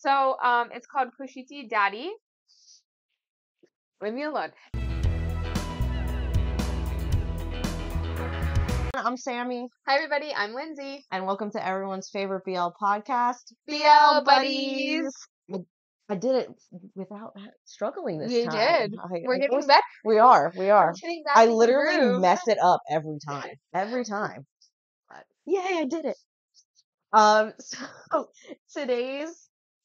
So, it's called Kushiti Daddy. Leave me alone. I'm Sammy. Hi, everybody. I'm Lindsay. And welcome to everyone's favorite BL podcast, BL Buddies. I did it without struggling this You time. did. We're getting better. We are. We're getting back I in the literally groove. mess it up every time. But yay, I did it. So today's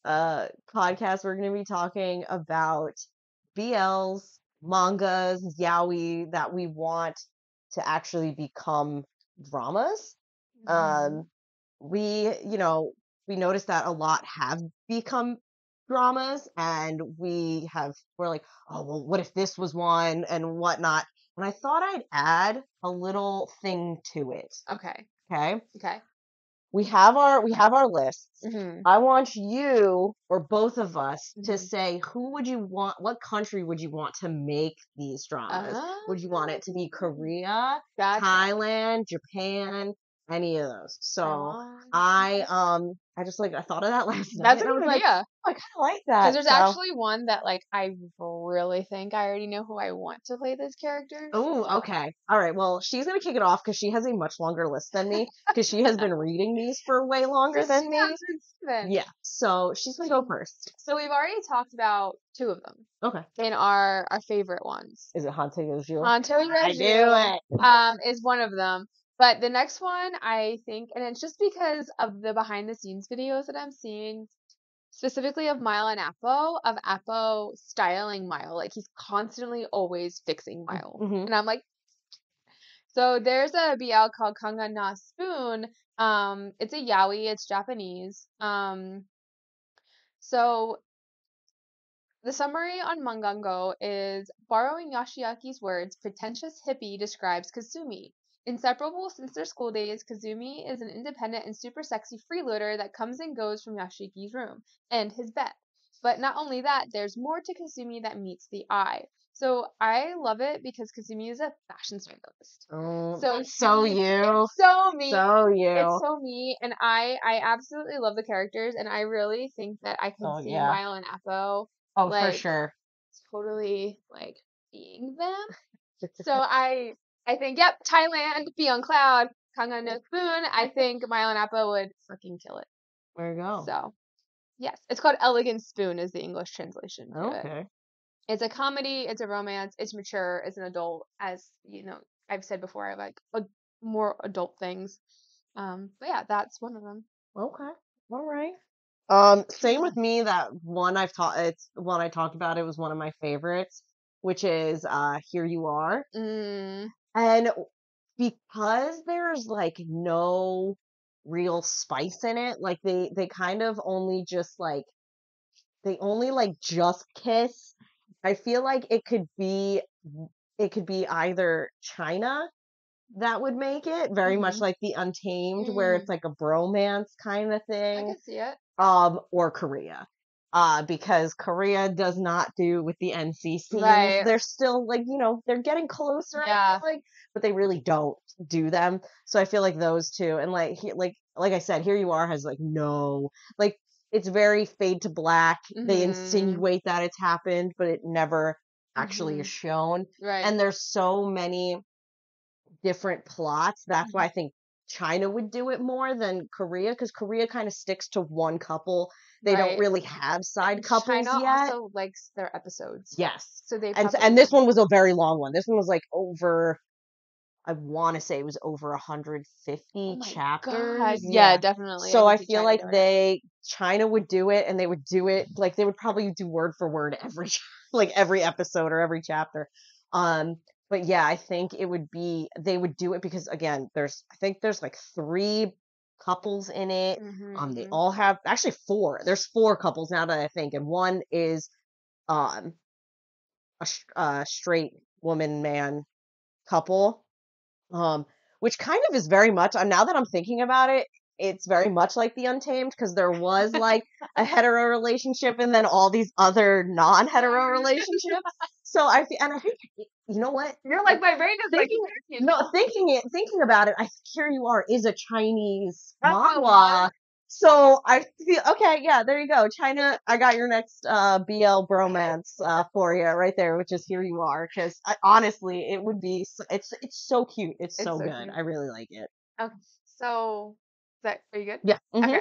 podcast, we're going to be talking about BLs, mangas, yaoi that we want to actually become dramas. We noticed that a lot have become dramas, and we're like, oh, well, what if this was one and whatnot? And I thought I'd add a little thing to it. Okay. Okay. We have our lists. Mm-hmm. I want you or both of us to Mhm. say what country would you want to make these dramas? Would you want it to be Korea, Gotcha. Thailand, Japan, any of those? So I thought of that last night. That's a and I was good like, idea. I kind of like that. Because there's actually one that, like, I really think I already know who I want to play this character. Oh, okay. All right. Well, she's going to kick it off because she has a much longer list than me because she has been reading these for way longer than me. Yeah. So she's going to go first. So we've already talked about two of them. Okay. In our favorite ones. Is it Hante Yoju? Hante Yoju. I do it. Is one of them. But the next one, I think, and it's just because of the behind the scenes videos that I'm seeing, specifically of Mile and Appo styling Mile. Like, he's constantly always fixing Mile. Mm-hmm. And I'm like, so there's a BL called Kanga na Spoon. It's a yaoi, it's Japanese. So the summary on Mangango is, borrowing Yoshiaki's words, pretentious hippie describes Kazumi. Inseparable since their school days, Kazumi is an independent and super sexy freeloader that comes and goes from Yoshiaki's room and his bed. But not only that, there's more to Kazumi that meets the eye. So I love it because Kazumi is a fashion stylist. Oh, so you. It's so me. So you. It's so me, and I absolutely love the characters, and I really think that I could see Mile and Appo. Oh, like, for sure. Totally, like, being them. So I think, yep, Thailand, be on cloud, Kanga no Spoon. I think Mile and Appo would freaking kill it. There you go. So, yes, it's called Elegant Spoon is the English translation to it. Okay. It's a comedy, it's a romance, it's mature, it's an adult. As you know, I've said before, I like more adult things. But yeah, that's one of them. Okay. All right. Same with me. That one it's one I talked about. It was one of my favorites, which is Here You Are. And because there's like no real spice in it, like they kind of only just like just kiss. I feel like it could be either China that would make it very much like the Untamed, where it's like a bromance kind of thing. I can see it. Or Korea. Because Korea does not do with the NC scenes. Right. They're still like, they're getting closer, Yeah. but they really don't do them. So I feel like those two, and like I said, Here You Are has like no, like, it's very fade to black. They insinuate that it's happened, but it never actually is shown. Right. And there's so many different plots. That's why I think China would do it more than Korea, because Korea kind of sticks to one couple. They don't really have side couples China yet. also likes their episodes. Yes. So they and this one was a very long one. This one was like over, I want to say it was over 150 chapters. God. Yeah, definitely. So I feel like China would do it, and they would do it like they would probably do word for word every episode or every chapter. But yeah, I think they would do it because, again, there's like 3 couples in it. They all have, actually 4. There's 4 couples now that I think, and one is a straight woman man couple. Which kind of is very much, now that I'm thinking about it, it's very much like the Untamed, because there was like a hetero relationship and then all these other non-hetero relationships. So I think, you know what? You're like, my brain is thinking about it, I think Here You Are is a Chinese manhwa So I feel okay. Yeah, there you go, China. I got your next BL bromance for you right there, which is Here You Are. Because honestly, it would be. It's so cute. It's It's so so good. cute. I really like it. Okay, so are you good? Yeah. Okay.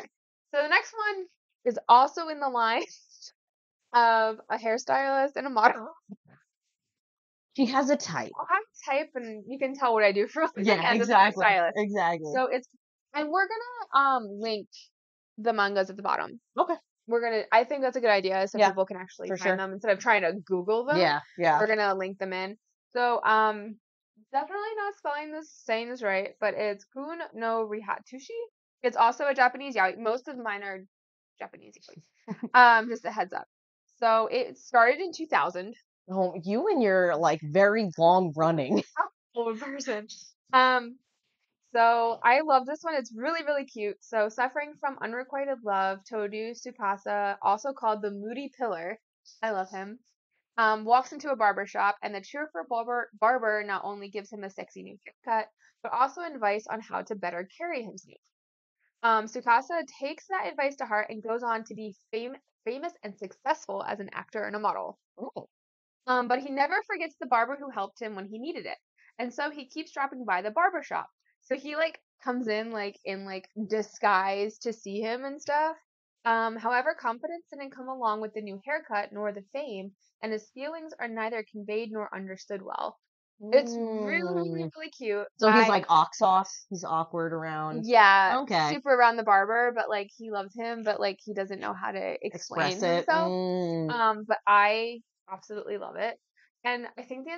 So the next one is also in the line of a hairstylist and a model. She has a type. I'll have to type and you can tell what I do for a living Yeah, as a exactly. stylist. Exactly. So and we're gonna link the mangas at the bottom. Okay. I think that's a good idea so Yeah, people can actually for find sure. them instead of trying to Google them. Yeah, yeah. We're gonna link them in. So definitely not saying this right, but it's Kun no Rihatushi. It's also a Japanese yaoi. Most of mine are Japanese yaoi. Just a heads up. So it started in 2000. Oh, you and your like very long running. Old person. Um, so I love this one. It's really, really cute. So suffering from unrequited love, Todu Tsukasa, also called the Moody Pillar, I love him, walks into a barber shop, and the cheerful barber not only gives him a sexy new haircut, but also advice on how to better carry himself. Tsukasa takes that advice to heart and goes on to be famous and successful as an actor and a model. Oh. But he never forgets the barber who helped him when he needed it. And so he keeps dropping by the barber shop. So he like comes in like disguise to see him and stuff. However, confidence didn't come along with the new haircut nor the fame, and his feelings are neither conveyed nor understood well. It's really, Mm. really cute. So he's like ox. He's awkward around. Yeah, Okay. super around the barber, but like he loves him, but like he doesn't know how to explain Express it. himself. Mm. But I absolutely love it. And I think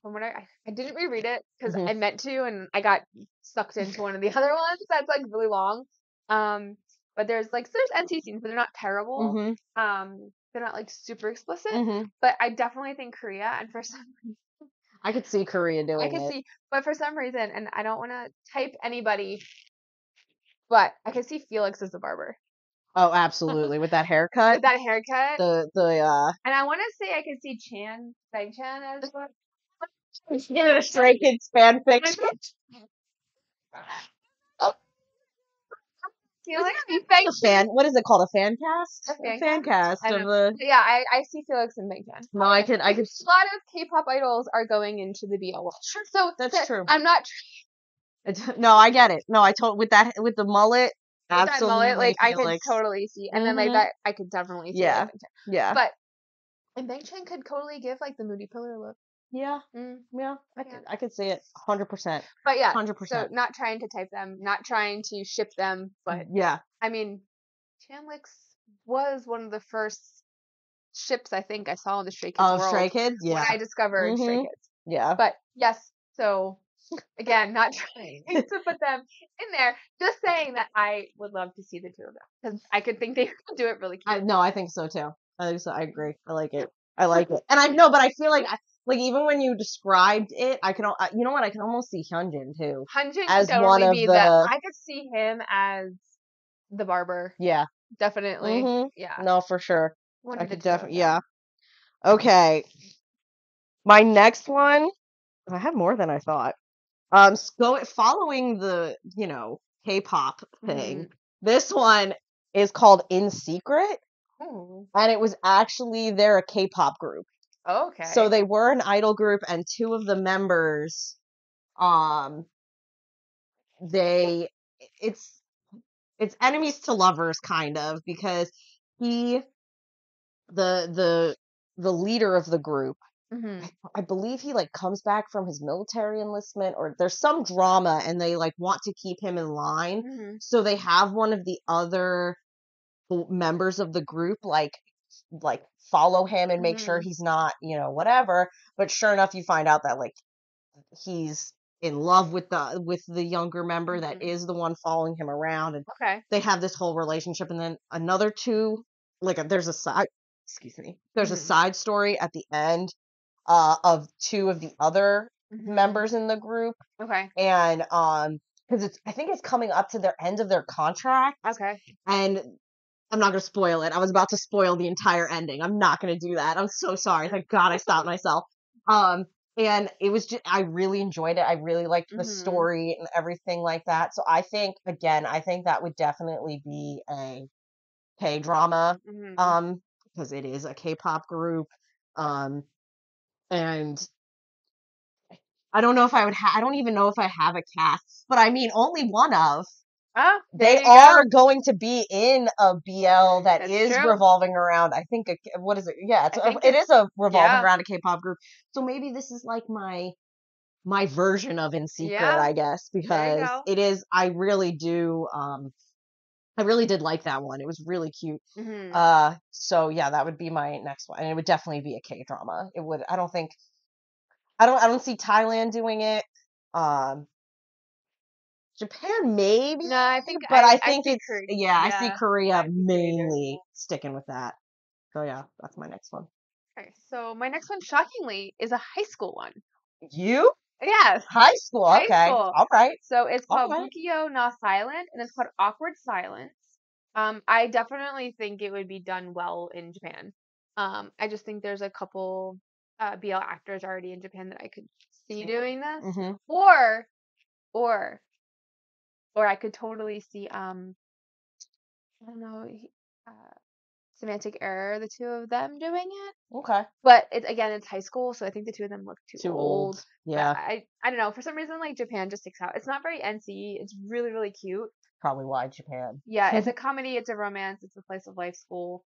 from what I didn't reread it because Mhm. I meant to, and I got sucked into one of the other ones that's like really long. But there's NC scenes, but they're not terrible. Mhm. They're not like super explicit. Mhm. But I definitely think Korea, and for some reason, I could see Korea I doing can it. see, but for some reason, and I don't want to type anybody, but I can see Felix as the barber Oh, absolutely. With that haircut. with that haircut. The And I want to say I can see Bang Chan as well. yeah, Stray Kids fan fiction. Oh, Felix and a fan. What is it called? A fan cast? A fan cast I of know. the. Yeah, I see Felix and Bang Chan. No, I could. A lot of K-pop idols are going into the BL world. Sure, So that's true. I'm not No, I get it. No, I told with the mullet. with that Absolutely, mullet, like I could Felix. totally see, and then like Mhm. that, I could definitely see Yeah. like Bang Chan. Yeah. But and Bang Chan could totally give like the Moody Pillar look. Yeah. Yeah. I could see it 100%. But yeah, 100%. so not trying to type them, not trying to ship them, but Yeah. I mean, Chanlix was one of the first ships I think I saw in the Stray Kids Oh, world Stray Kids. Yeah. when I discovered Stray Mhm. Kids. Yeah. But yes, so again, not trying to put them in there, just saying that I would love to see the two of them because I could think they could do it really cute. No, I think so too. I think so. I agree. I like it. I like it. And I know, but I feel like even when you described it, I can. You know what? I can almost see Hyunjin too. Hyunjin as could totally one of be the. I could see him as the barber. Yeah. Definitely. Mhm. Yeah. No, for sure. One I of the could two of definitely. them. Yeah. Okay. My next one. I have more than I thought. Following the K-pop thing. This one is called In Secret, Ooh. and it was actually they're a K-pop group. Okay. So they were an idol group, and two of the members, they it's enemies to lovers kind of because he the leader of the group. I believe he like comes back from his military enlistment or there's some drama and they like want to keep him in line. So they have one of the other members of the group like follow him and make sure he's not, whatever. But sure enough, you find out that like he's in love with the younger member that is the one following him around, and they have this whole relationship. And then another two, there's a side, there's a side story at the end of two of the other members in the group. Okay. And because I think it's coming up to their end of their contract. Okay. And I'm not gonna spoil it. I was about to spoil the entire ending. I'm not gonna do that. I'm so sorry. Thank God I stopped myself. and it was just, I really enjoyed it. I really liked the Mhm. story and everything like that. So I think, again, I think that would definitely be a K-drama, Mhm. um, because it is a K-pop group. Um, and I don't know if I would I don't even know if I have a cast, but I mean, only one of. Ah, there They you are go. going to be in a BL that That's is true. revolving around, I think, what is it? Yeah, I think it it's is a revolving yeah. around a K-pop group. So maybe this is like my version of In Secret, Yeah. I guess, There you because go. it is, I really did like that one. It was really cute. Mhm. So yeah, that would be my next one. And it would definitely be a K-drama. It would, I don't think, I don't see Thailand doing it. Um, Japan maybe, No, I think but I I think see it's, Korea. yeah, I see Yeah, Korea I see Korea doing mainly it. sticking with that. So yeah, that's my next one. Okay, so my next one, shockingly, is a high school one. You? Yes, High school. high Okay. school. All right. So it's All called right. Bukio na Silent, and it's called Awkward Silence. I definitely think it would be done well in Japan. I just think there's a couple BL actors already in Japan that I could see doing this, Mm-hmm. or or or I could totally see I don't know Semantic Error, the two of them doing it. Okay. But it's again, it's high school, so I think the two of them look too Too old. old. But Yeah. I don't know. For some reason, like Japan just sticks out. It's not very NC. It's really really cute. Probably why Japan. Yeah, it's a comedy. It's a romance. It's a slice of life school.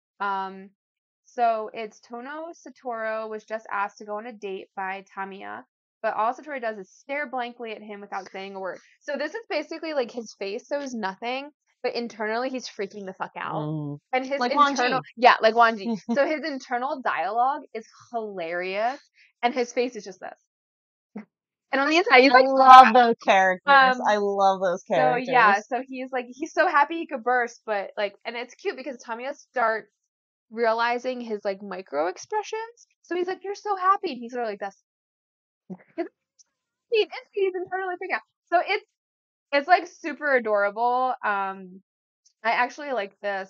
So it's Tono Satoru was just asked to go on a date by Tamiya, but all Satoru does is stare blankly at him without saying a word. So this is basically like his face shows nothing, but internally he's freaking the fuck out. Mm. And his Like internal, Wanji. yeah, like Wanji. So his internal dialogue is hilarious, and his face is just this. And on the inside, he's I like, love those characters. um, I love those so yeah, characters. so he's like he's so happy he could burst, but like, and it's cute because Tamiya starts realizing his like micro expressions. So he's like, "You're so happy," and he's sort of like, "That's," he's internally freaking out. So it's like super adorable. I actually like this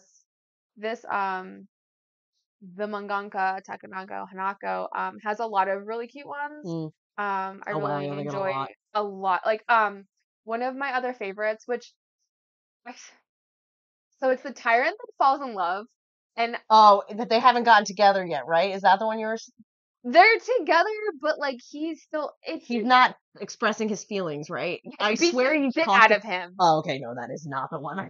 the mangaka Takanaka Hanako has a lot of really cute ones. Mm. I Oh wow, really yeah, they got a enjoy lot. a lot. Like one of my other favorites, which so it's the tyrant that falls in love, and Oh, that they haven't gotten together yet, right? Is that the one you're? they're together, but like he's still it's He's not expressing his feelings, right? I beats the swear you shit talked. out of him. Oh, okay, no, that is not the one.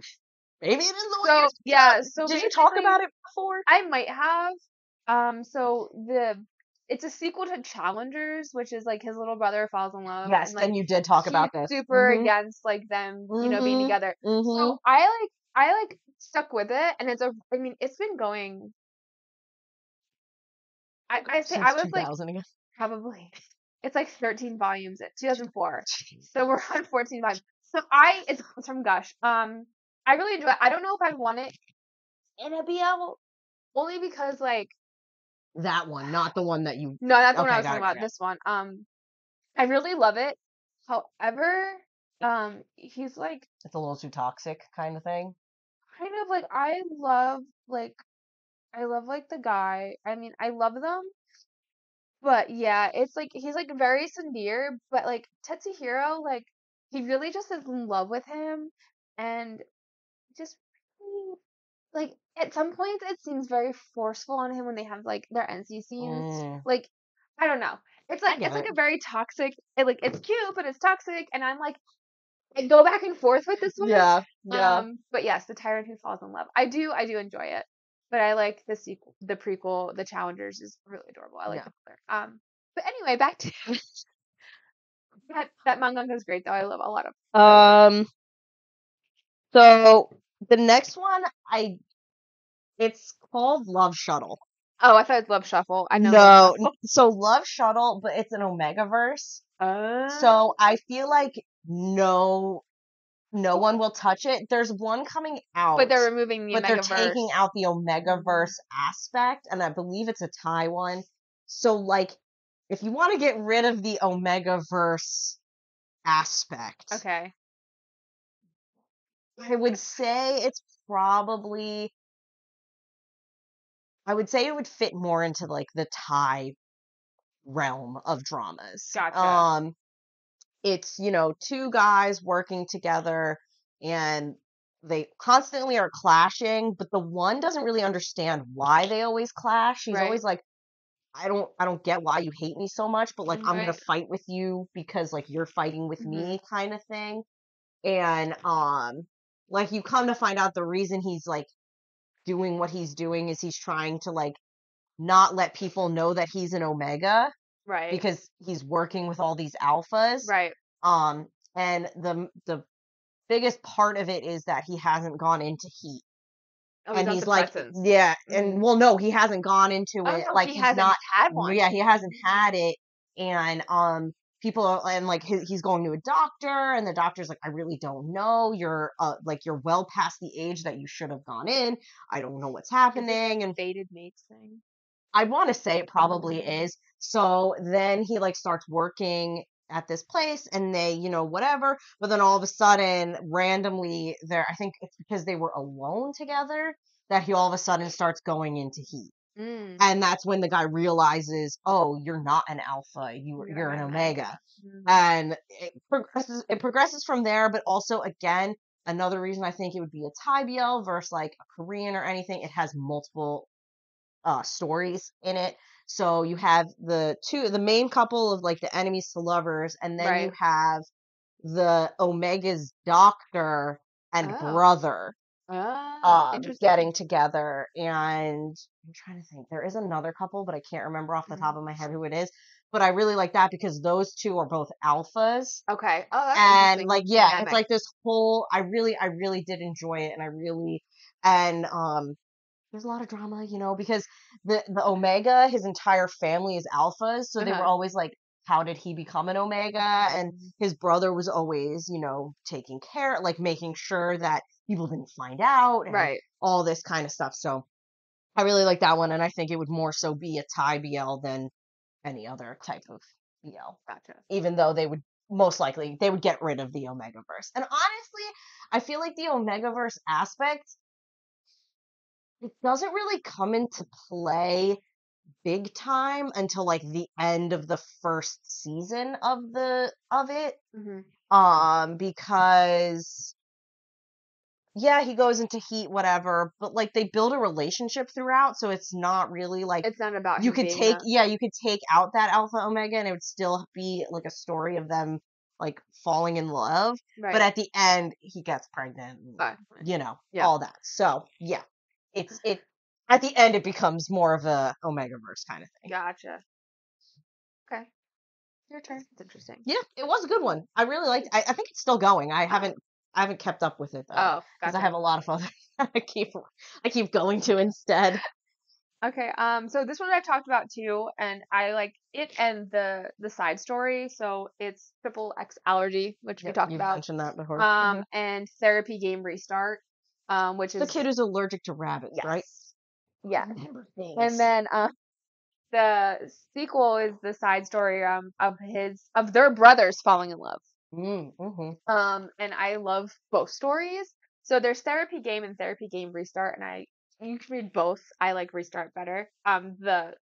Maybe it is the one you're So thinking yeah, of. so Did you talk basically about it before? I might have so it's a sequel to Challengers, which is like his little brother falls in love Yes, and like then you did talk he's about this. super Mm-hmm. against like them, being Mm-hmm. together. Mm-hmm. So I like stuck with it and I mean it's been going I say I Since was like 2000 again. probably it's like 13 volumes at 2004. Jeez. So we're on 14 volumes. So it's from Gush. I really enjoy it. I don't know if I want it in a BL only because like That one, not the one that you. no, that's the one I Okay, was got talking it, about. got it. This one. I really love it. However, he's like It's a little too toxic, kind of thing. kind of like like I love like the guy. I mean, I love them, but yeah, it's like he's like very sincere, but like Tetsuhiro, like he really just is in love with him, and just really, like at some points it seems very forceful on him when they have like their NC scenes. Mm, Like I don't know. I It's get like it. a very toxic. Like it's cute, but it's toxic, and I'm like I go back and forth with this one. Yeah, yeah, But yes, the tyrant who falls in love. I do enjoy it, but I like the sequel, the prequel, the Challengers is really adorable. I like yeah. the color. But anyway, back to that manga is great though. I love a lot of. I love it. Um. So the next one, it's called Love Shuttle. Oh, I thought it was Love Shuffle. I know Love No, Shuffle. so Love Shuttle, but it's an Omega verse. Uh, So I feel like no one will touch it. There's one coming but out, they're removing the but they're Omega taking verse. out the Omega verse aspect, and I believe it's a Thai one. So like, if you want to get rid of the Omega verse aspect, Okay. I would say it's probably. I would say it would fit more into like the Thai realm of dramas. Gotcha. It's, two guys working together and they constantly are clashing, but the one doesn't really understand why they always clash. He's Right. always like, I don't get why you hate me so much, but like I'm gonna Right. fight with you because like you're fighting with Mhm. me kind of thing. And like you come to find out the reason he's like doing what he's doing is he's trying to like not let people know that he's an Omega Right. because he's working with all these alphas. Right. Um, and the biggest part of it is that he hasn't gone into heat. Oh, he's And on he's like, suppressants. yeah, Mhm. and well, no, he hasn't gone into Oh it. no, Like he he's hasn't not, had one. yeah, he hasn't had it. And people are, and like he's going to a doctor, and the doctor's like, I really don't know. You're like you're well past the age that you should have gone in. I don't know what's Is it happening. And fated mates thing? I want to say it probably is. So then he like starts working at this place and they, whatever. But then all of a sudden, randomly, I think it's because they were alone together that he all of a sudden starts going into heat. Mm. And that's when the guy realizes, oh, you're not an alpha, you're an omega. And it progresses from there, but also again, another reason I think it would be a Thai BL versus like a Korean or anything, it has multiple stories in it. So you have the main couple of like the enemies to lovers, and then you Right. have the Omega's doctor and Oh. brother Interesting. getting together. And I'm trying to think, there is another couple, but I can't remember off the top of my head who it is. But I really like that because those two are both alphas. Okay. Oh, that's And interesting. like, yeah, it's Dynamic. like this whole, I really did enjoy it. And there's a lot of drama, because the Omega, his entire family is alphas, so they were always like, how did he become an Omega? And his brother was always, taking care, like making sure that people didn't find out and Right. all this kind of stuff. So I really like that one, and I think it would more so be a Thai BL than any other type of BL. Gotcha. Even though they would most likely they would get rid of the Omegaverse. And honestly, I feel like the Omegaverse aspect, it doesn't really come into play big time until like the end of the first season of it. Because yeah, he goes into heat, whatever, but like they build a relationship throughout, so it's not really like It's not about you him could being take a you could take out that Alpha Omega and it would still be like a story of them like falling in love. But right. at the end he gets pregnant and, Yeah. all that. So yeah. It at the end it becomes more of a Omegaverse kind of thing. Gotcha. Okay. Your turn. It's interesting. Yeah, it was a good one. I really liked I think it's still going. I haven't kept up with it though. Oh, Because gotcha. I have a lot of other I keep going to instead. Okay. So this one I've talked about too, and I like it and the side story. So it's Triple X Allergy, which we Yep, talked you've about. mentioned that before. And Therapy Game Restart. Which The is kid who's allergic to rabbits, right? Yeah. Remember things. And then the sequel is the side story of their brothers falling in love. And I love both stories. So there's Therapy Game and Therapy Game Restart, and you can read both. I like Restart better. The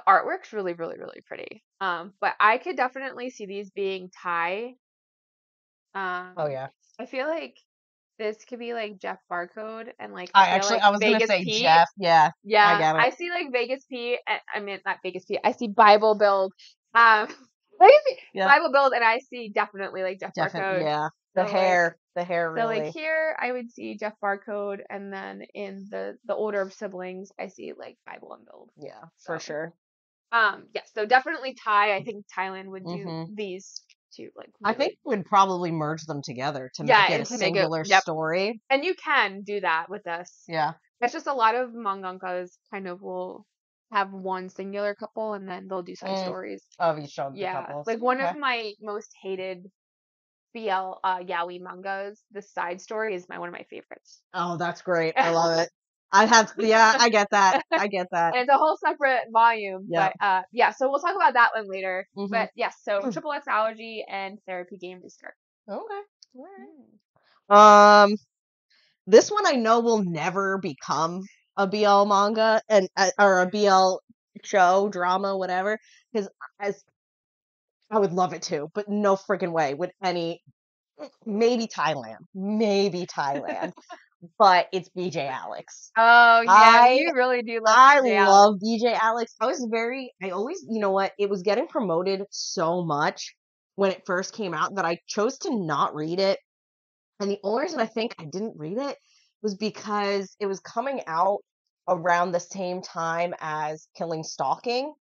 artwork's really, really, really pretty. But I could definitely see these being Thai. Oh yeah. I feel like this could be like Jeff Barcode, and like I feel like was gonna Vegas say Pete. Jeff. Yeah. I Yeah, get I it. see like Vegas Pete. I mean, not Vegas Pete. I see Bible Build. Vegas Pete, Yeah. Bible Build, and I see definitely like Jeff Barcode. Yeah. So, The hair So really. like here, I would see Jeff Barcode, and then in the order of siblings, I see like Bible and Build. Yeah, for sure. Yeah. So definitely Thai. I think Thailand would do Mhm. these two like. I think would probably merge them together to Yeah, make it and a to make it- singular yep. story. And you can do that with this. Yeah. It's just a lot of mangakas kind of will have one singular couple and then they'll do side stories. Of each of the Yeah. couples. Like one Okay. of my most hated BL yaoi mangas, the side story is one of my favorites. Oh, that's great. I love it. I get that. I get that. And it's a whole separate volume. Yep. But yeah, so we'll talk about that one later. Mhm. But yes, so Triple X Allergy and Therapy Game Restart. Okay. All right. This one I know will never become a BL manga or a BL show, drama, whatever. Because as I would love it too, but no freaking way would any. Maybe Thailand, but it's BJ Alex. Oh yeah, I you really do love I DJ Alex. love BJ Alex. I always, you know what? It was getting promoted so much when it first came out that I chose to not read it. And the only reason I think I didn't read it was because it was coming out around the same time as Killing Stalking.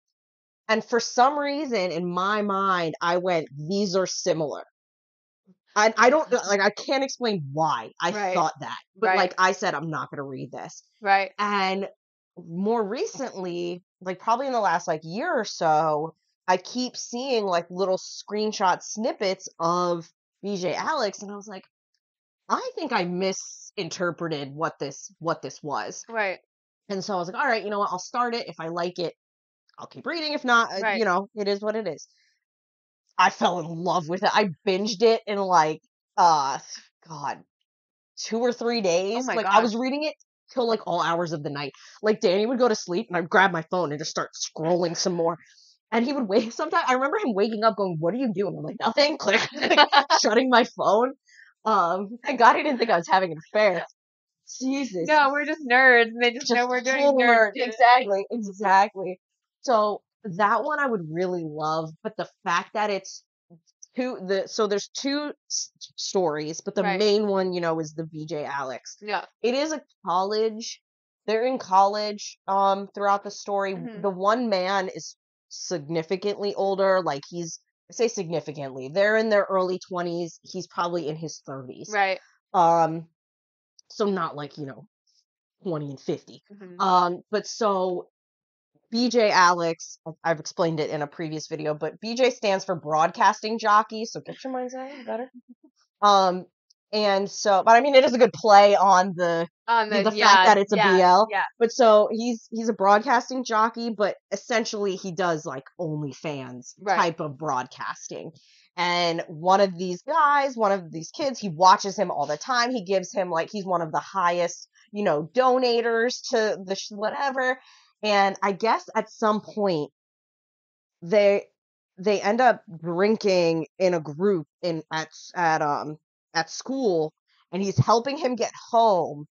And for some reason in my mind, I went, these are similar. I don't like I can't explain why I Right. thought that. But Right. like I said, I'm not gonna read this. Right. And more recently, like probably in the last like year or so, I keep seeing like little screenshot snippets of BJ Alex, and I was like, I think I misinterpreted what this was. Right. And so I was like, all right, you know what? I'll start it. If I like it, I'll keep reading. If not, Right. you know, it is what it is. I fell in love with it. I binged it in like God, 2 or 3 days. my Like I gosh. was reading it till like all hours of the night. Like Danny would go to sleep and I'd grab my phone and just start scrolling some more. And he would wake sometimes I remember him waking up going, "What are you doing?" I'm like, "Nothing." Click, like, shutting my phone. Thank God he didn't think I was having an affair. Jesus. No, we're just nerds, and they just know Just we're doing total nerd nerd. shit. Exactly. So that one I would really love, but the fact that it's so there's two stories, but the Right. main one, you know, is the BJ Alex. Yeah. It is a college. They're in college throughout the story. Mhm. The one man is significantly older, like I say significantly. They're in their early 20s. He's probably in his 30s. Right. So not like, you know, 20 and 50. Mhm. But so BJ Alex, I've explained it in a previous video, but BJ stands for broadcasting jockey, so get your minds out better. And so, but I mean, it is a good play on the fact that it's a BL. Yeah. But so he's a broadcasting jockey, but essentially he does like OnlyFans Right. type of broadcasting. And one of these guys, one of these kids, he watches him all the time. He gives him like he's one of the highest, you know, donators to the whatever. And I guess at some point they end up drinking in a group at school, and he's helping him get home.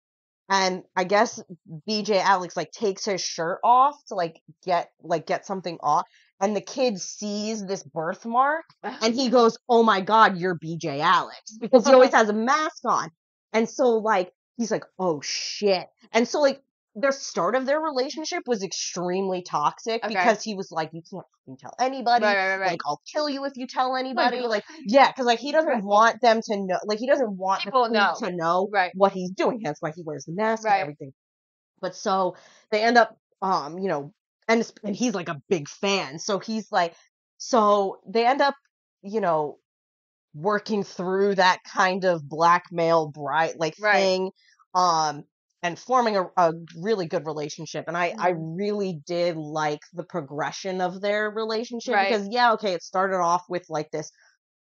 And I guess BJ Alex like takes his shirt off to get something off, and the kid sees this birthmark and he goes, "Oh my God, you're BJ Alex," because he always has a mask on. And so like he's like, "Oh shit." And so like the start of their relationship was extremely toxic Okay. because he was like, "You can't fucking tell anybody. Right. Like, I'll kill you if you tell my anybody." God. Like, yeah, because like he doesn't want them to know. Like, he doesn't want the People creep know. to know Right. what he's doing. That's why he wears the mask and Right. everything. But so they end up, you know, and he's like a big fan. So he's like, so they end up, you know, working through that kind of blackmail bride like Right. thing, and forming a really good relationship. And I Mhm. really did like the progression of their relationship Right. because yeah, okay, it started off with like this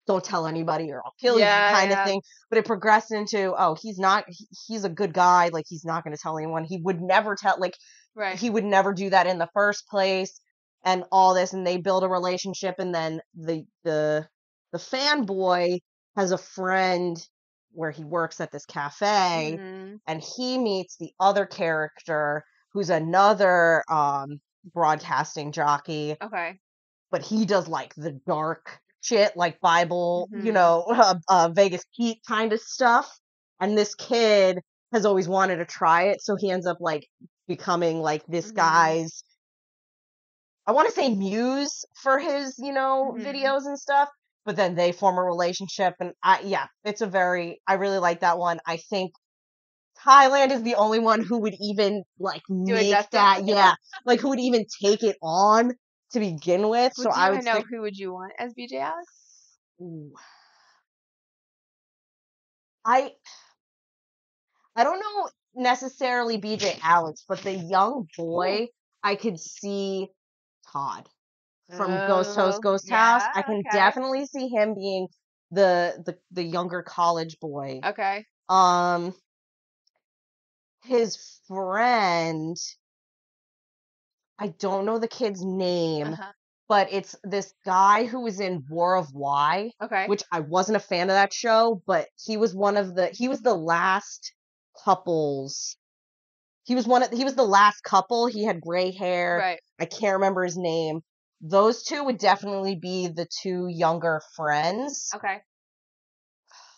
don't tell anybody or I'll kill you kind of Yeah. thing. But it progressed into, oh, he's a good guy. Like, he's not going to tell anyone. He would never tell, like, Right. he would never do that in the first place and all this. And they build a relationship. And then the fanboy has a friend where he works at this cafe Mhm. and he meets the other character who's another, broadcasting jockey, Okay. but he does like the dark shit, like Bible, you Mhm. know, Vegas Pete kind of stuff. And this kid has always wanted to try it, so he ends up like becoming like this Mhm. guy's, I want to say muse for his, you know, Mhm. videos and stuff. But then they form a relationship, and I really like that one. I think Thailand is the only one who would even like Do it make justice. that, yeah, like who would even take it on to begin with. So Would I you would know stick. who would you want as BJ Alex? Ooh. I I don't know necessarily BJ Alex, but the young boy, I could see Todd from Oh, Ghost House. yeah. I can Okay. definitely see him being the younger college boy. Okay. Um, his friend, I don't know the kid's name, Uh-huh. but it's this guy who was in War of Y, Okay. which I wasn't a fan of that show, but he was the last couples. He was the last couple. He had gray hair. Right. I can't remember his name. Those two would definitely be the two younger friends. Okay.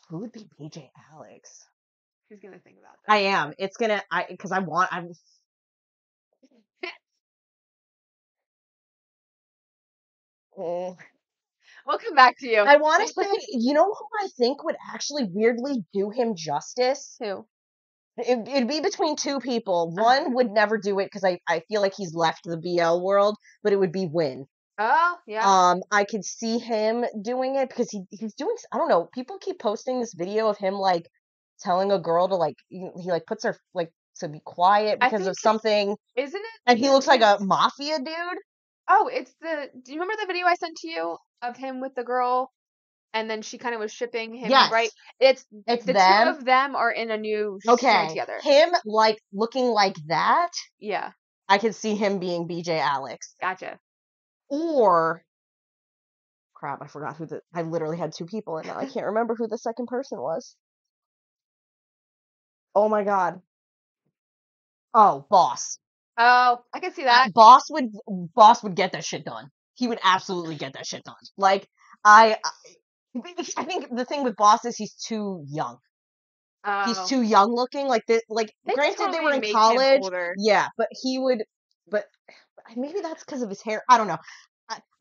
Who would be BJ Alex? Who's gonna think about I am. It's gonna. Because I want. I'm. that? Mm. We'll come back to you. I want to say, you know who I think would actually weirdly do him justice? Who? It'd be between two people. One would never do it because I feel like he's left the BL world, but it would be Win. Oh, yeah. I could see him doing it because he's doing. I don't know. People keep posting this video of him like telling a girl to like he like puts her like to be quiet I because think of something, isn't it? and he looks like a his- mafia dude. Oh, it's the. Do you remember the video I sent to you of him with the girl, and then she kind of was shipping him, Yes, right? It's it's the them. two of them are in a new show Okay, together. him like looking like that. Yeah, I could see him being BJ Alex. gotcha. Or crap, I forgot who I literally had two people and now I can't remember who the second person was. Oh my god. Oh, Boss. Oh, I can see that. Boss would get that shit done. He would absolutely get that shit done. Like I think the thing with Boss is he's too young. He's Oh, too young looking. Like they could granted they were totally in make him college. older. Yeah, but but maybe that's because of his hair. I don't know.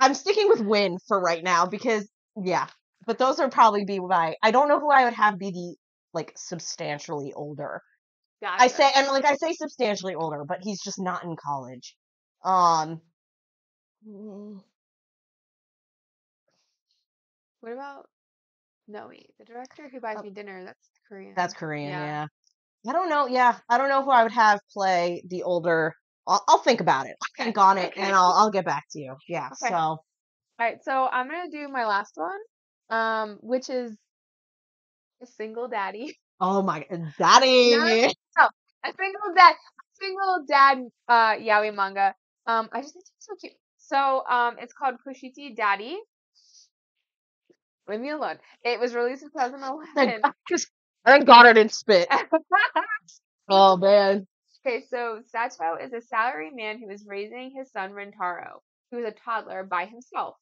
I'm sticking with Win for right now because yeah. But those would probably be I don't know who I would have be the like substantially older. Gotcha. I say substantially older, but he's just not in college. Mm, What about Noe, the director who buys me dinner? That's Korean. that's Korean, Yeah. yeah. I don't know. Yeah, I don't know who I would have play the older. I'll think about it. I'll think on it, Okay. and I'll get back to you. Yeah. Okay. So. All right, so I'm gonna do my last one, which is a single daddy. Oh my, No, daddy. no, a single dad, yaoi manga. I just think it's so cute. So, it's called Kushiti Daddy. Leave me alone. It was released in 2011. Thank God I didn't spit. Oh man. Okay, so Sato is a salary man who is raising his son Rentaro, who is a toddler, by himself.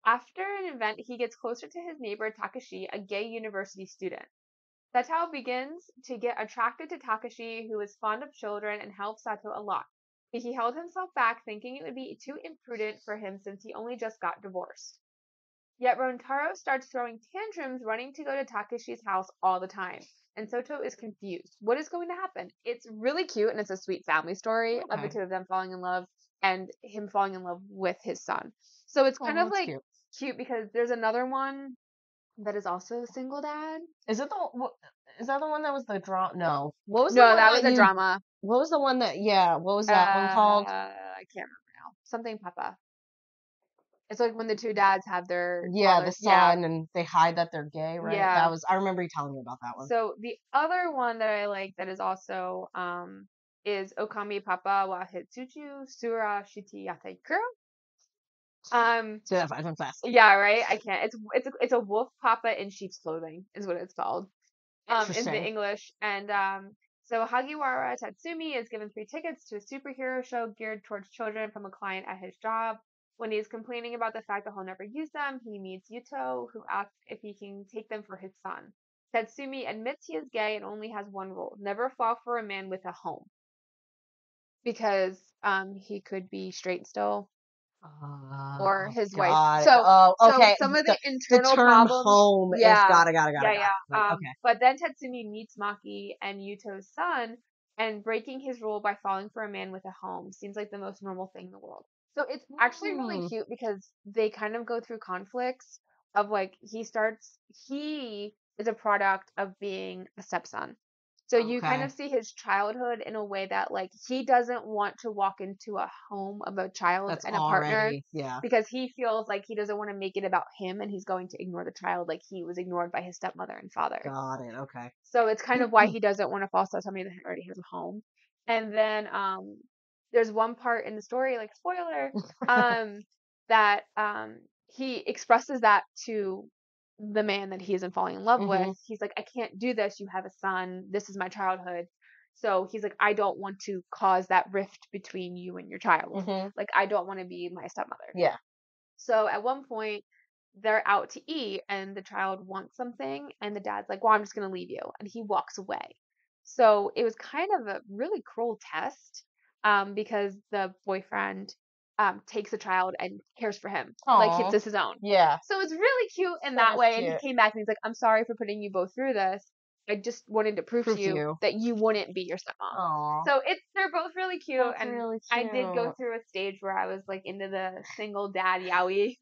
After an event, he gets closer to his neighbor Takashi, a gay university student. Sato begins to get attracted to Takashi, who is fond of children and helps Sato a lot. But he held himself back, thinking it would be too imprudent for him since he only just got divorced. Yet Rentaro starts throwing tantrums, running to go to Takashi's house all the time. And Soto is confused. What is going to happen? It's really cute and it's a sweet family story of the Okay. two of them falling in love and him falling in love with his son. So it's kind of that's like cute. cute because there's another one that is also a single dad. Is that the one that was the drama? No. What was the No, one that was a drama. What was the one that? Yeah. What was that one called? I can't remember now. Something Papa. It's like when the two dads have their Yeah, the father. Yeah, son, and they hide that they're gay, right? yeah. I remember you telling me about that one. So the other one that I like that is also is Okami Papa wa Hitsuchu Sura Shiti Yatai Kuro. Say that five times fast. Yeah, right. I can't. It's a wolf papa in sheep's clothing is what it's called. In Interesting. the English. And so Hagiwara Tatsumi is given 3 tickets to a superhero show geared towards children from a client at his job. When he's complaining about the fact that he'll never use them, he meets Yuto, who asks if he can take them for his son. Tatsumi admits he is gay and only has one rule: never fall for a man with a home. Because he could be straight still, or his wife. God. So okay. some of the the internal term problems. home is Yeah. got it. Yeah. Okay. But then Tatsumi meets Maki and Yuto's son, and breaking his rule by falling for a man with a home seems like the most normal thing in the world. So it's actually really cute because they kind of go through conflicts of like he is a product of being a stepson. So you kind of see his childhood in a way that like he doesn't want to walk into a home of a child That's and a partner already, yeah. because he feels like he doesn't want to make it about him and he's going to ignore the child like he was ignored by his stepmother and father. Got it. Okay. So it's kind of why he doesn't want to fall to somebody that already has a home. And then there's one part in the story, like spoiler, that he expresses that to the man that he isn't falling in love with. He's like, I can't do this. You have a son. This is my childhood. So he's like, I don't want to cause that rift between you and your child. Like, I don't want to be my stepmother. Yeah. So at one point, they're out to eat and the child wants something and the dad's like, well, I'm just going to leave you. And he walks away. So it was kind of a really cruel test, because the boyfriend takes the child and cares for him like Aw. it's his own. Yeah. So it's really cute in That that is way. And cute. he came back and he's like, I'm sorry for putting you both through this. I just wanted to prove to you that you wouldn't be your stepmom. Aw. So they're both really cute. That's And really I did go cute. through a stage where I was like into the single dad yaoi.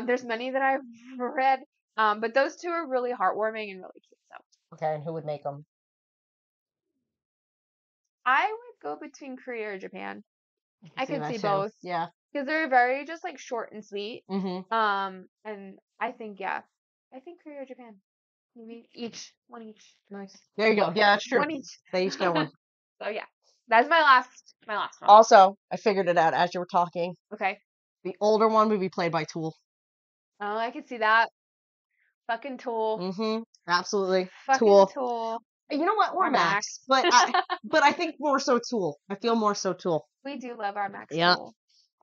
There's many that I've read, but those two are really heartwarming and really cute. So Okay, and who would make them? I would go between Korea or Japan. I could see that too. both Yeah. because they're very just like short and sweet. Mm-hmm. And I think Korea or Japan, maybe one each. Nice. There you go. Yeah, that's true. One each. They each get one. So yeah, that's my last one. Also, I figured it out as you were talking. Okay. The older one would be played by Tool. Oh, I could see that. Fucking Tool. Mm-hmm. Absolutely. Fucking Tool. You know what? Or Or Max. Max. But I think more so Tool. I feel more so Tool. We do love our Max Yeah. Tool.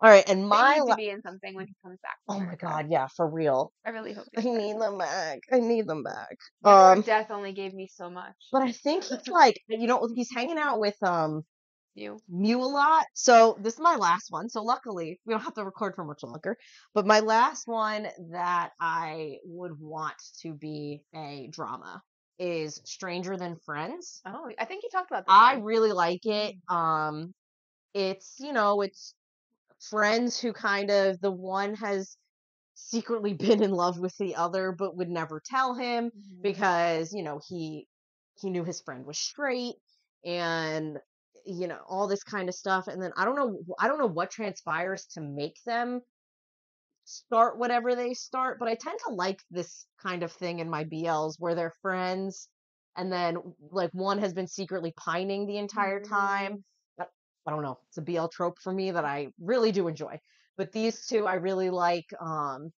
All right, and They my need to be in something when he comes back. oh my god, yeah, for real. I really hope I they do. need them back. I need them back. Death only gave me so much. But I think he's like, he's hanging out with You. Mew a lot. So this is my last one. So luckily we don't have to record for much longer. But my last one that I would want to be a drama is Stranger Than Friends. Oh, I think you talked about this. I one. really like it. It's it's friends who kind of the one has secretly been in love with the other but would never tell him because he knew his friend was straight and all this kind of stuff, and then I don't know what transpires to make them start whatever they start, but I tend to like this kind of thing in my BLs where they're friends and then like one has been secretly pining the entire time. I don't know. It's a BL trope for me that I really do enjoy. But these two I really like. And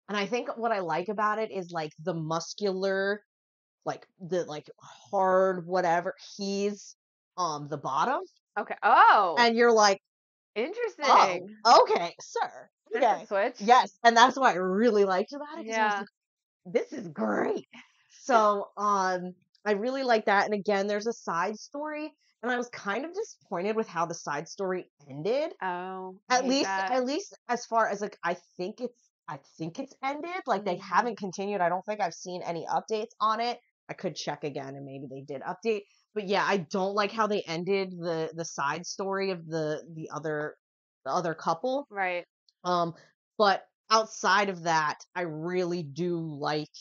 I think what I like about it is like the muscular, like the hard whatever. He's the bottom. Okay. Oh. And you're like, interesting. oh, okay, sir. There's a switch. Yes. And that's what I really liked about it. 'Cause I was Yeah. like, this is great. So I really like that. And again, there's a side story. And I was kind of disappointed with how the side story ended. Oh. At least as far as like I think it's ended. Like they haven't continued. I don't think I've seen any updates on it. I could check again and maybe they did update. But yeah, I don't like how they ended the side story of the other couple. Right. But outside of that, I really do like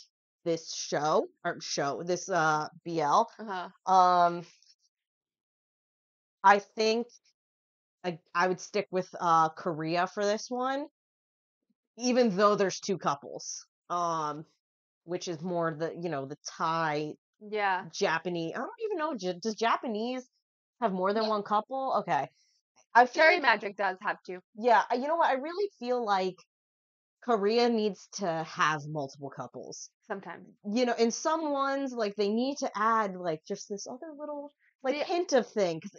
this this BL. I think I would stick with Korea for this one, even though there's two couples, which is more the Thai, Japanese. I don't even know. Does Japanese have more than one couple? Okay, Cherry Magic does have two. Yeah, you know what? I really feel like Korea needs to have multiple couples. Sometimes. In some ones, like they need to add like just this other little hint of thing. 'Cause,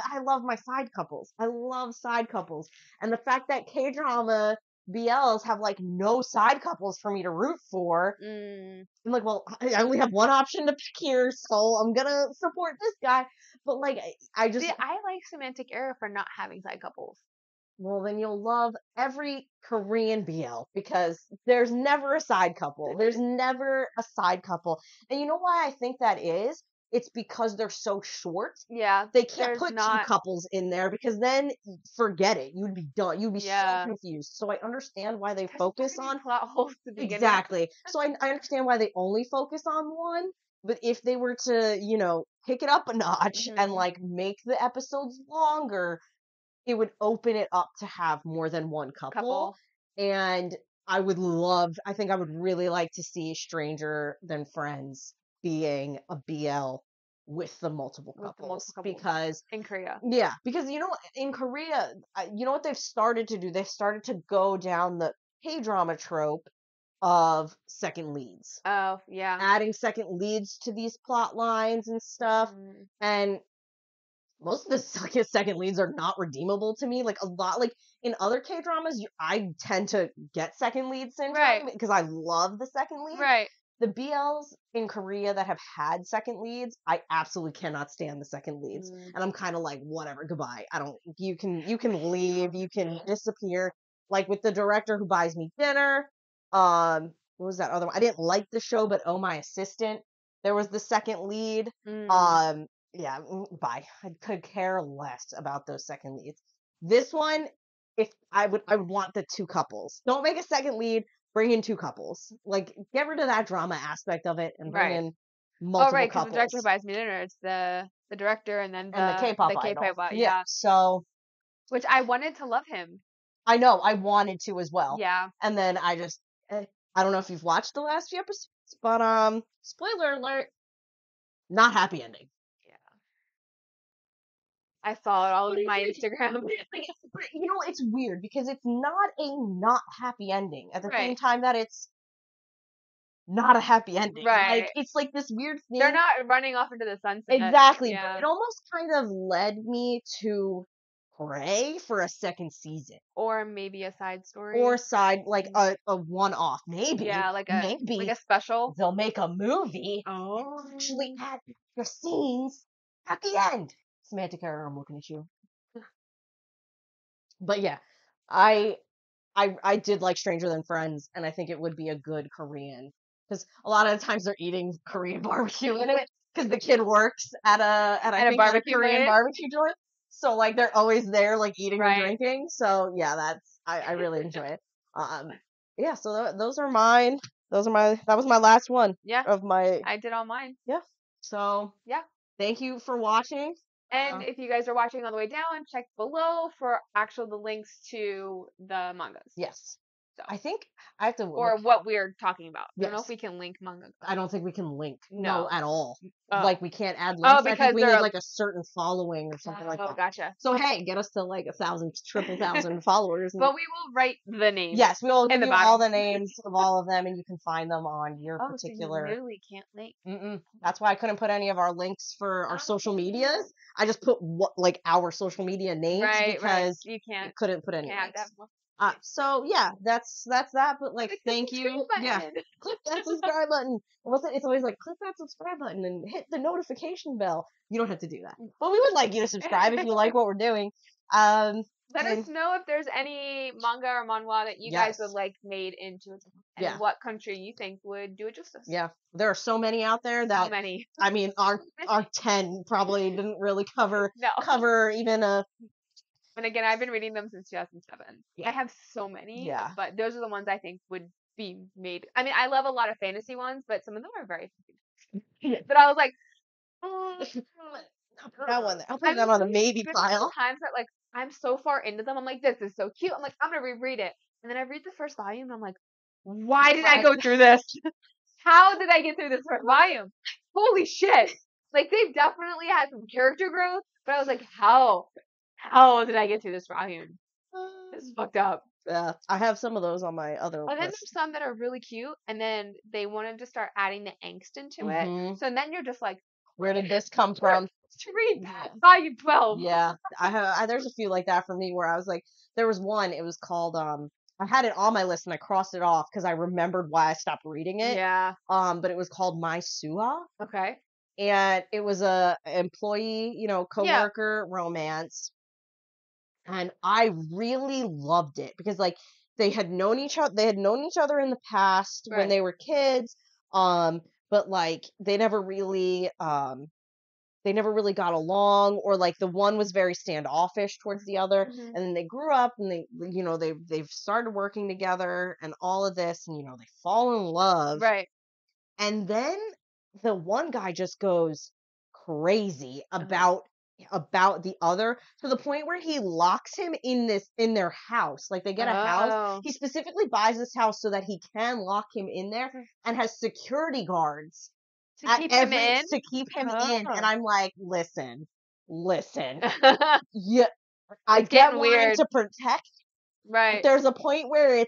I love my side couples. I love side couples. And the fact that K-drama BLs have like no side couples for me to root for. I'm like, well, I only have one option to pick here, so I'm gonna support this guy. But like, I just I like Semantic Error for not having side couples. Well, then you'll love every Korean BL because there's never a side couple. There's never a side couple. And you know why I think that is? It's because they're so short. Yeah. They can't put two couples in there because then forget it. You'd be done. You'd be so confused. So I understand why they focus on plot holes to begin with. Exactly. So I understand why they only focus on one. But if they were to, pick it up a notch and like make the episodes longer, it would open it up to have more than one couple. And I think I would really like to see Stranger Than Friends being a BL with the multiple With the couples, multiple couples. because In Korea. yeah, because in Korea, you know what they've started to do? They've started to go down the K-drama trope of second leads, Oh, yeah. adding second leads to these plot lines and stuff. Mm. And most of the second leads are not redeemable to me. Like a lot, like in other K dramas, I tend to get second lead syndrome Right. because I love the second lead. Right. The BLs in Korea that have had second leads, I absolutely cannot stand the second leads, Mm. and I'm kind of like, whatever, goodbye. I don't. You can leave, you can disappear. Like with the director who buys me dinner. What was that other one? I didn't like the show, but Oh My Assistant, there was the second lead. Mm. Yeah, bye. I could care less about those second leads. This one, if I would want the two couples. Don't make a second lead. Bring in two couples. Like, get rid of that drama aspect of it and bring Right. in Oh, multiple right, because the director who couples. buys me dinner, it's the director and then And the the K-pop K-pop idol. idol. Yeah. Yeah. So Which I wanted to love him. I know I wanted to as well. Yeah. And then I just I don't know if you've watched the last few episodes, but spoiler alert, not happy ending. Yeah. I saw it all over my Instagram. But you know, it's weird because it's not a not happy ending at the same Right. time that it's not a happy ending. Like, Right. it's like this weird thing. They're not running off into the sunset. Exactly, Yeah. but it almost kind of led me to pray for a second season. Or maybe a side story. Or side, like a one-off. Maybe. Yeah, like maybe a special. they'll make a movie. Oh. Actually add the scenes at the end. Semantic error, I'm looking at you. But yeah, I did like Stranger Than Friends, and I think it would be a good Korean, because a lot of the times they're eating Korean barbecue in it, because the kid works at a barbecue Korean joint? barbecue joint, so like they're always there like eating Right. and drinking. So yeah, that's I really enjoy it. Yeah, so those are mine. That was my last one. Yeah. Of my I did all mine. yeah. So Yeah. thank you for watching. And if you guys are watching on the way down, check below for the links to the mangas. Yes. So. I think I have to Or what we're talking about. I don't know if Yes. we can link manga. I don't think we can link. No. At all. Oh. Like we can't add links. I because think we need they're- like a certain following or something like Oh, that. gotcha. So hey, get us to like 1,000, triple thousand followers. But we will write the names. Yes, we will give in the you bottom. all the names of all of them, and you can find them on your Oh, particular. so you literally can't link. That's why I couldn't put any of our links for our social medias. I just put like our social media names because you can't. couldn't put any Can't links. have So yeah, that's that. But like, Click the thank you. subscribe Yeah, button. click that subscribe button. What's it? It's always like click that subscribe button and hit the notification bell. You don't have to do that, but we would like you to subscribe if you like what we're doing. Let us know if there's any manga or manhwa that you guys would like made into it, and what country you think would do it justice. Yeah, there are so many out there that so many. I mean, our 10 probably didn't really cover even a. And again, I've been reading them since 2007. Yeah. I have so many. Yeah. But those are the ones I think would be made. I mean, I love a lot of fantasy ones, but some of them are very. But I was like, I'll put that one there. I'll put that on the maybe pile. Times that like I'm so far into them, I'm like, this is so cute. I'm like, I'm gonna reread it, and then I read the first volume, and I'm like, why did I go through this? How did I get through this first volume? Holy shit! Like they've definitely had some character growth, but I was like, how did I get through this volume? This is fucked up. Yeah, I have some of those on my other And then list. there's some that are really cute, and then they wanted to start adding the angst into it. So then you're just like, where did this come from? To read that volume 12. Yeah, there's a few like that for me where I was like, there was one. It was called I had it on my list and I crossed it off because I remembered why I stopped reading it. Yeah. But it was called My Sua. Okay. And it was a employee, coworker romance. And I really loved it because like they had known each other in the past when they were kids. But like they never really got along, or like the one was very standoffish towards the other. And then they grew up and they've started working together and all of this, and they fall in love. Right. And then the one guy just goes crazy about the other, to the point where he locks him in their house. Like they get a house. He specifically buys this house so that he can lock him in there and has security guards To keep him in? to keep him in, and Oh. I'm like, listen, yeah, I It's get getting wanting weird. to protect, but Right. there's a point where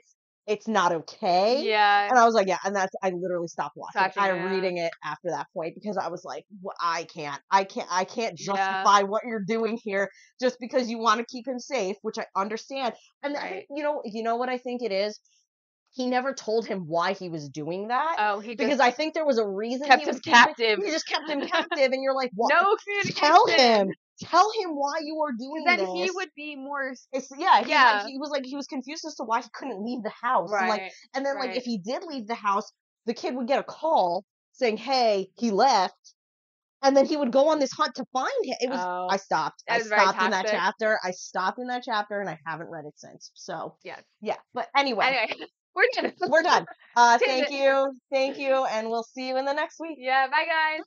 it's not okay. Yeah. And I was like, yeah, and I literally stopped watching. Watching it, I'm yeah. reading it after that point because I was like, I can't Yeah. justify what you're doing here just because you want to keep him safe, which I understand. And I think, Right. you know what I think it is? He never told him why he was doing that Oh, he because just I think there was a reason kept he him was keeping. captive. He just kept him captive, and you're like, what? No Tell communication. him why you are Because doing then this. he would be more. Yeah, he was confused as to why he couldn't leave the house. Right. And then like Right. if he did leave the house, the kid would get a call saying, "Hey, he left." And then he would go on this hunt to find him. Oh, I stopped. that I was very stopped in that toxic. chapter. I stopped in that chapter and I haven't read it since. So, Yes. yeah. But anyway, Anyway, we're done. we're done. Tangent. Thank you. And we'll see you in the next week. Yeah. Bye, guys.